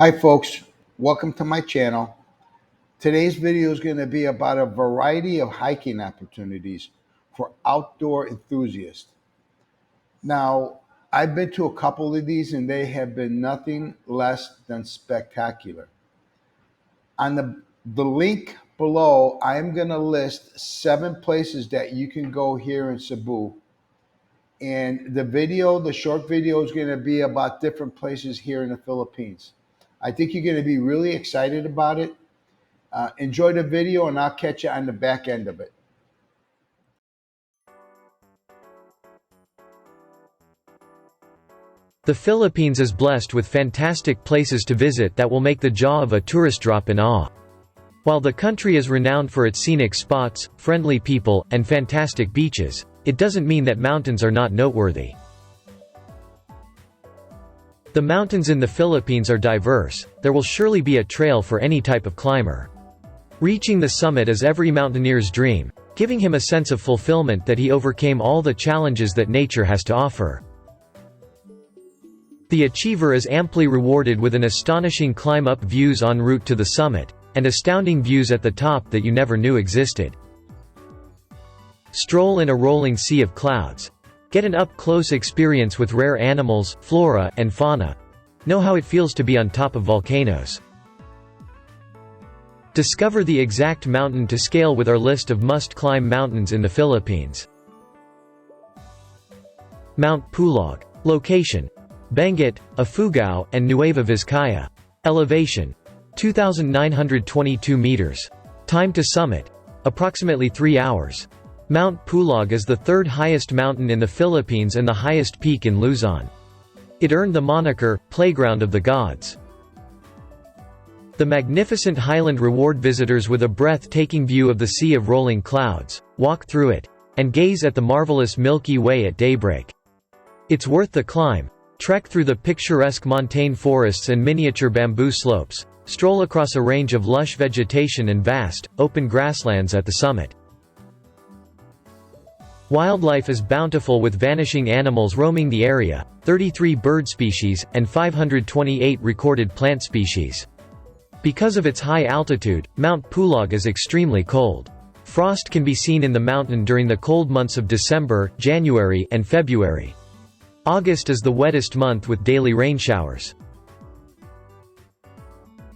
Hi folks, welcome to my channel. Today's video is going to be about a variety of hiking opportunities for outdoor enthusiasts. Now, I've been to a couple of these and they have been nothing less than spectacular. On the link below, I am going to list 7 places that you can go here in Cebu. And the short video is going to be about different places here in the Philippines. I think you're going to be really excited about it. Enjoy the video and I'll catch you on the back end of it. The Philippines is blessed with fantastic places to visit that will make the jaw of a tourist drop in awe. While the country is renowned for its scenic spots, friendly people, and fantastic beaches, it doesn't mean that mountains are not noteworthy. The mountains in the Philippines are diverse. There will surely be a trail for any type of climber. Reaching the summit is every mountaineer's dream, giving him a sense of fulfillment that he overcame all the challenges that nature has to offer. The achiever is amply rewarded with an astonishing climb-up views en route to the summit, and astounding views at the top that you never knew existed. Stroll in a rolling sea of clouds. Get an up-close experience with rare animals, flora, and fauna. Know how it feels to be on top of volcanoes. Discover the exact mountain to scale with our list of must-climb mountains in the Philippines. Mount Pulag. Location: Benguet, Ifugao, and Nueva Vizcaya. Elevation: 2,922 meters. Time to summit: approximately 3 hours. Mount Pulag is the third highest mountain in the Philippines and the highest peak in Luzon. It earned the moniker, Playground of the Gods. The magnificent highland reward visitors with a breathtaking view of the sea of rolling clouds, walk through it, and gaze at the marvelous Milky Way at daybreak. It's worth the climb. Trek through the picturesque montane forests and miniature bamboo slopes, stroll across a range of lush vegetation and vast, open grasslands at the summit. Wildlife is bountiful with vanishing animals roaming the area, 33 bird species, and 528 recorded plant species. Because of its high altitude, Mount Pulag is extremely cold. Frost can be seen in the mountain during the cold months of December, January, and February. August is the wettest month with daily rain showers.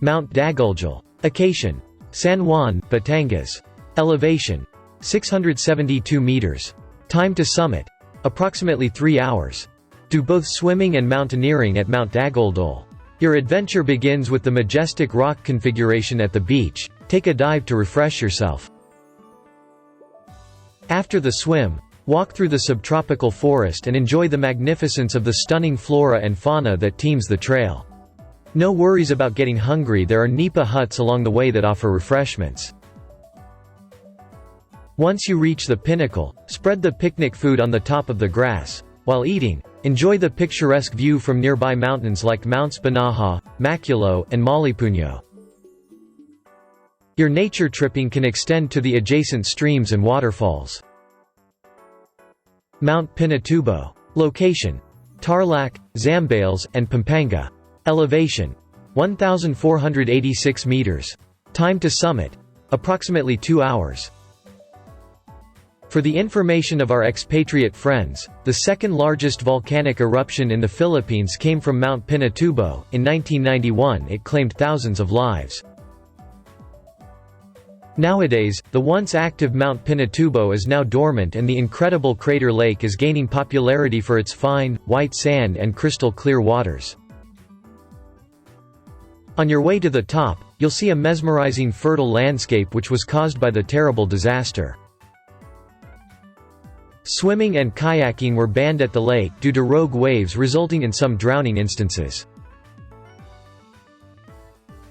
Mount Daguljal. Location: San Juan, Batangas. Elevation: 672 meters. Time to summit: approximately 3 hours. Do both swimming and mountaineering at Mount Daguljal. Your adventure begins with the majestic rock configuration at the beach. Take a dive to refresh yourself. After the swim, walk through the subtropical forest and enjoy the magnificence of the stunning flora and fauna that teems the trail. No worries about getting hungry. There are nipa huts along the way that offer refreshments. Once you reach the pinnacle, spread the picnic food on the top of the grass. While eating, enjoy the picturesque view from nearby mountains like Mounts Banahaw, Maculo, and Malipuno. Your nature tripping can extend to the adjacent streams and waterfalls. Mount Pinatubo. Location: Tarlac, Zambales, and Pampanga. Elevation: 1,486 meters. Time to summit: approximately 2 hours. For the information of our expatriate friends, the second largest volcanic eruption in the Philippines came from Mount Pinatubo. In 1991, it claimed thousands of lives. Nowadays, the once active Mount Pinatubo is now dormant and the incredible crater lake is gaining popularity for its fine, white sand and crystal clear waters. On your way to the top, you'll see a mesmerizing fertile landscape which was caused by the terrible disaster. Swimming and kayaking were banned at the lake due to rogue waves resulting in some drowning instances.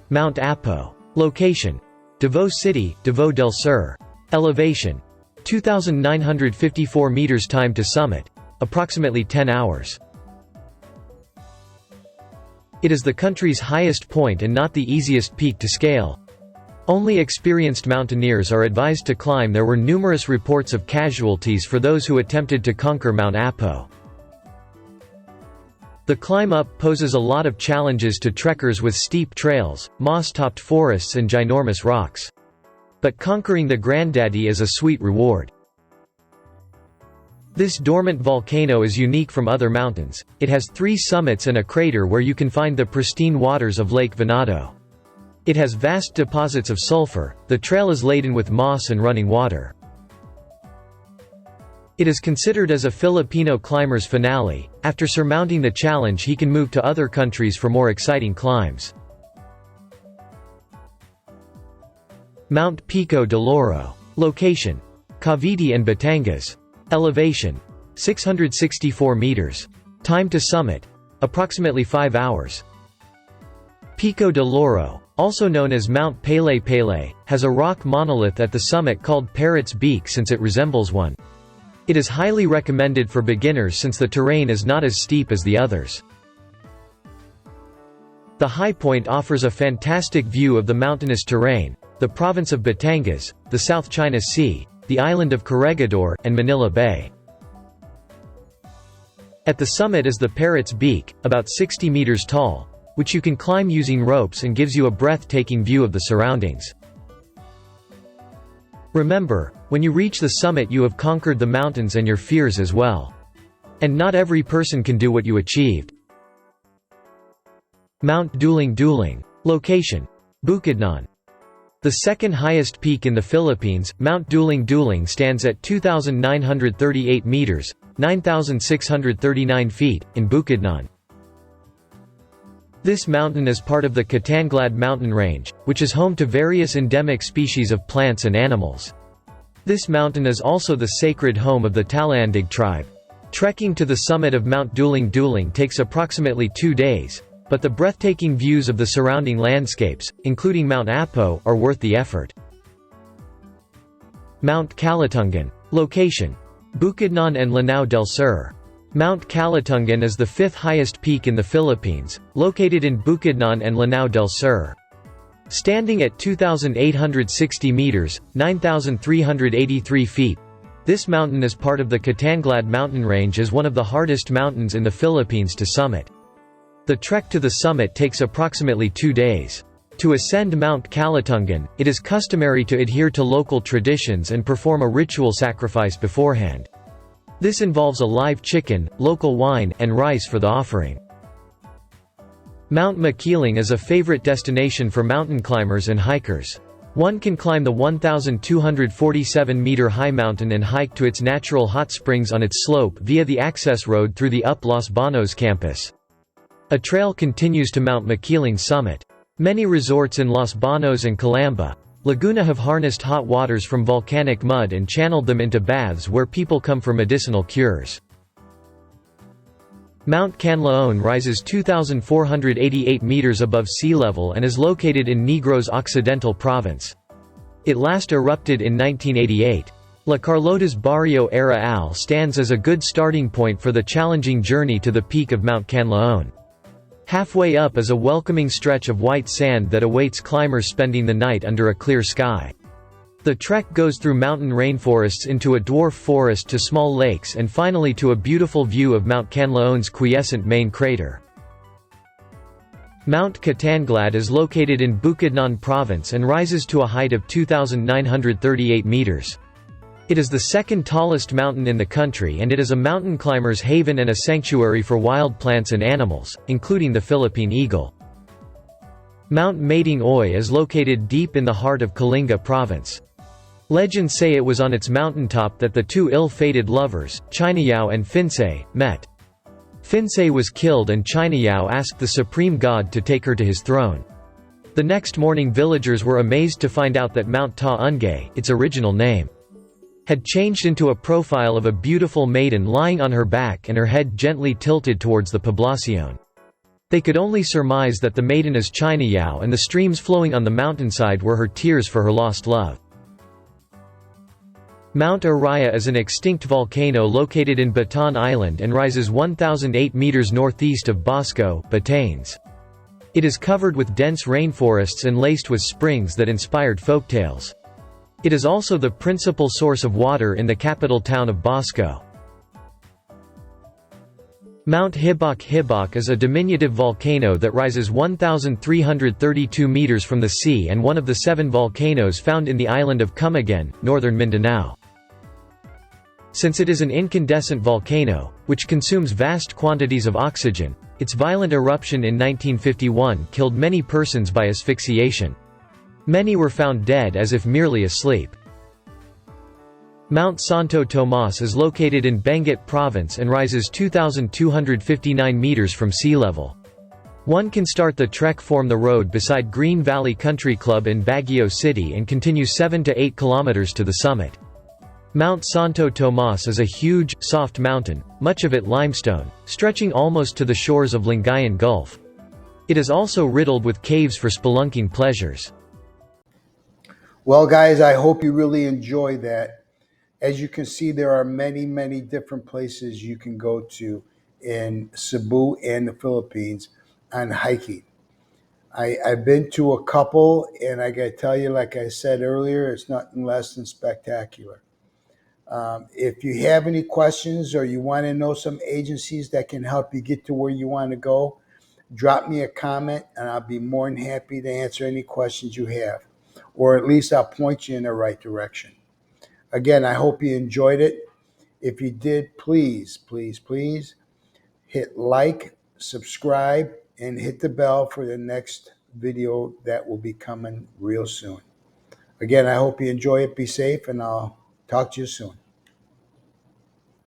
Mount Apo. Location: Davao City, Davao del Sur. Elevation: 2,954 meters. Time to summit: approximately 10 hours. It is the country's highest point and not the easiest peak to scale. Only experienced mountaineers are advised to climb. There were numerous reports of casualties for those who attempted to conquer Mount Apo. The climb up poses a lot of challenges to trekkers with steep trails, moss-topped forests and ginormous rocks. But conquering the Granddaddy is a sweet reward. This dormant volcano is unique from other mountains. It has 3 summits and a crater where you can find the pristine waters of Lake Venado. It has vast deposits of sulfur. The trail is laden with moss and running water. It is considered as a Filipino climber's finale. After surmounting the challenge, he can move to other countries for more exciting climbs. Mount Pico de Loro. Location: Cavite and Batangas. Elevation: 664 meters. Time to summit: approximately 5 hours. Pico de Loro, also known as Mount Pele Pele, has a rock monolith at the summit called Parrot's Beak since it resembles one. It is highly recommended for beginners since the terrain is not as steep as the others. The high point offers a fantastic view of the mountainous terrain, the province of Batangas, the South China Sea, the island of Corregidor, and Manila Bay. At the summit is the Parrot's Beak, about 60 meters tall, which you can climb using ropes and gives you a breathtaking view of the surroundings. Remember, when you reach the summit you have conquered the mountains and your fears as well. And not every person can do what you achieved. Mount Duling Duling. Location: Bukidnon. The second highest peak in the Philippines, Mount Duling Duling stands at 2,938 meters, 9,639 feet, in Bukidnon. This mountain is part of the Kitanglad mountain range, which is home to various endemic species of plants and animals. This mountain is also the sacred home of the Talandig tribe. Trekking to the summit of Mount Duling Duling takes approximately 2 days, but the breathtaking views of the surrounding landscapes, including Mount Apo, are worth the effort. Mount Kalatungan. Location: Bukidnon and Lanao del Sur. Mount Kalatungan is the 5th highest peak in the Philippines, located in Bukidnon and Lanao del Sur. Standing at 2,860 meters, 9,383 feet, this mountain is part of the Kitanglad mountain range as one of the hardest mountains in the Philippines to summit. The trek to the summit takes approximately 2 days. To ascend Mount Kalatungan, it is customary to adhere to local traditions and perform a ritual sacrifice beforehand. This involves a live chicken, local wine, and rice for the offering. Mount Makiling is a favorite destination for mountain climbers and hikers. One can climb the 1,247-meter high mountain and hike to its natural hot springs on its slope via the access road through the UP Los Banos campus. A trail continues to Mount Makiling's summit. Many resorts in Los Banos and Calamba, Laguna have harnessed hot waters from volcanic mud and channeled them into baths where people come for medicinal cures. Mount Canlaon rises 2,488 meters above sea level and is located in Negros Occidental Province. It last erupted in 1988. La Carlota's Barrio Araal stands as a good starting point for the challenging journey to the peak of Mount Canlaon. Halfway up is a welcoming stretch of white sand that awaits climbers spending the night under a clear sky. The trek goes through mountain rainforests into a dwarf forest to small lakes and finally to a beautiful view of Mount Canlaon's quiescent main crater. Mount Kitanglad is located in Bukidnon Province and rises to a height of 2,938 meters. It is the second tallest mountain in the country and it is a mountain climber's haven and a sanctuary for wild plants and animals, including the Philippine eagle. Mount Mating Oy is located deep in the heart of Kalinga Province. Legends say it was on its mountaintop that the two ill-fated lovers, Chinayao and Finsay, met. Finsay was killed and Chinayao asked the supreme god to take her to his throne. The next morning villagers were amazed to find out that Mount Ta Ungay, its original name, had changed into a profile of a beautiful maiden lying on her back and her head gently tilted towards the poblacion. They could only surmise that the maiden is Chinayao and the streams flowing on the mountainside were her tears for her lost love. Mount Araya is an extinct volcano located in Bataan Island and rises 1,008 meters northeast of Bosco, Batanes. It is covered with dense rainforests and laced with springs that inspired folktales. It is also the principal source of water in the capital town of Bosco. Mount Hibok is a diminutive volcano that rises 1,332 meters from the sea and one of the 7 volcanoes found in the island of Camiguin, northern Mindanao. Since it is an incandescent volcano, which consumes vast quantities of oxygen, its violent eruption in 1951 killed many persons by asphyxiation. Many were found dead as if merely asleep. Mount Santo Tomas is located in Benguet Province and rises 2,259 meters from sea level. One can start the trek from the road beside Green Valley Country Club in Baguio City and continue 7 to 8 kilometers to the summit. Mount Santo Tomas is a huge, soft mountain, much of it limestone, stretching almost to the shores of Lingayen Gulf. It is also riddled with caves for spelunking pleasures. Well, guys, I hope you really enjoyed that. As you can see, there are many, many different places you can go to in Cebu and the Philippines on hiking. I've been to a couple, and I got to tell you, like I said earlier, it's nothing less than spectacular. If you have any questions or you want to know some agencies that can help you get to where you want to go, drop me a comment, and I'll be more than happy to answer any questions you have, or at least I'll point you in the right direction. Again, I hope you enjoyed it. If you did, please, please, please hit like, subscribe, and hit the bell for the next video that will be coming real soon. Again, I hope you enjoy it. Be safe, and I'll talk to you soon.